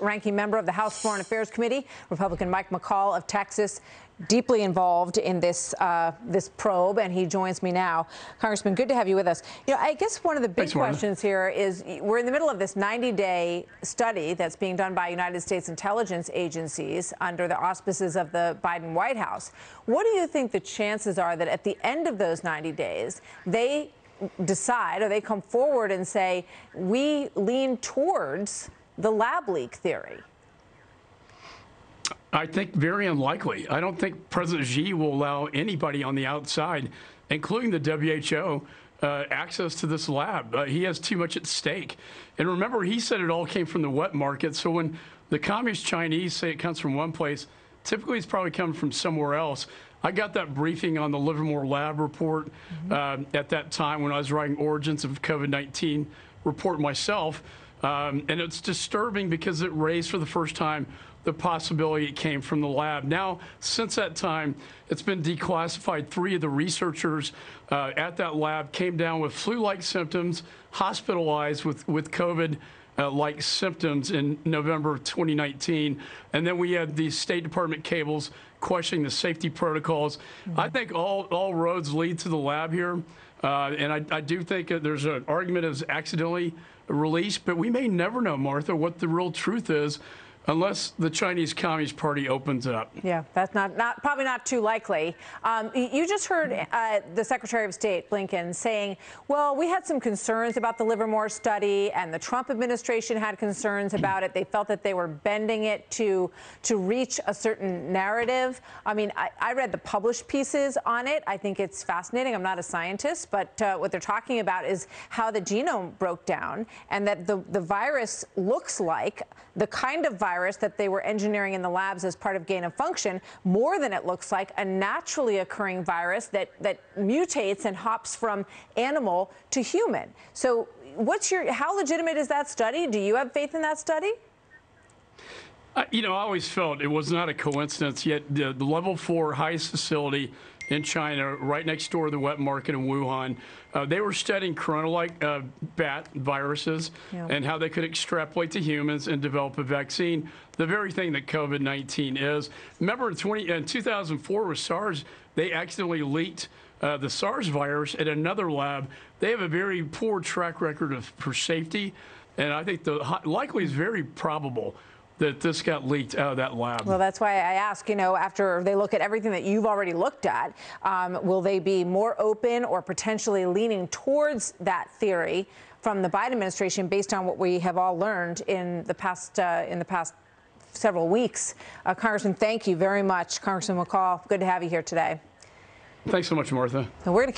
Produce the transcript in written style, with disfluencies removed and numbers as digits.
Ranking member of the House Foreign Affairs Committee, Republican Mike McCaul of Texas, deeply involved in this probe, and he joins me now. Congressman, good to have you with us. You know, I guess one of the big questions here is we're in the middle of this 90-day study that's being done by United States intelligence agencies under the auspices of the Biden White House. What do you think the chances are that at the end of those 90 days, they decide or they come forward and say, we lean towards the lab leak theory? I think very unlikely. I don't think President Xi will allow anybody on the outside, including the WHO, access to this lab. He has too much at stake. And remember, he said it all came from the wet market. So when the communist Chinese say it comes from one place, typically it's probably coming from somewhere else. I got that briefing on the Livermore lab report at that time when I was writing Origins of COVID-19 report myself. And it's disturbing because it raised for the first time the possibility it came from the lab. Now, since that time, it's been declassified. 3 of the researchers at that lab came down with flu-like symptoms, hospitalized with COVID-like symptoms in November of 2019. And then we had these State Department cables questioning the safety protocols. I think all roads lead to the lab here. And I do think that there's an argument as accidentally released, but we may never know, Martha, what the real truth is unless the Chinese Communist Party opens it up. Yeah, that's probably not too likely. You just heard the Secretary of State, Blinken, saying, well, we had some concerns about the Livermore study, and the Trump administration had concerns about it. They felt that they were bending it to reach a certain narrative. I mean, I read the published pieces on it. I think it's fascinating. I'm not a scientist, but what they're talking about is how the genome broke down, and that the virus looks like the kind of virus that they were engineering in the labs as part of gain of function, more than it looks like a naturally occurring virus that mutates and hops from animal to human. So how legitimate is that study? Do you have faith in that study? You know, I always felt it was not a coincidence, yet the level 4 highest facility in China, right next door to the wet market in Wuhan, they were studying corona-like bat viruses and how they could extrapolate to humans and develop a vaccine, the very thing that COVID-19 is. Remember in 2004 with SARS, they accidentally leaked the SARS virus at another lab. They have a very poor track record for safety, and I think the likely is very probable that this got leaked out of that lab. Well, that's why I ask, you know, after they look at everything that you've already looked at, will they be more open or potentially leaning towards that theory from the Biden administration based on what we have all learned in the past several weeks? Congressman, thank you very much. Congressman McCaul, good to have you here today. Thanks so much, Martha. So we're going to keep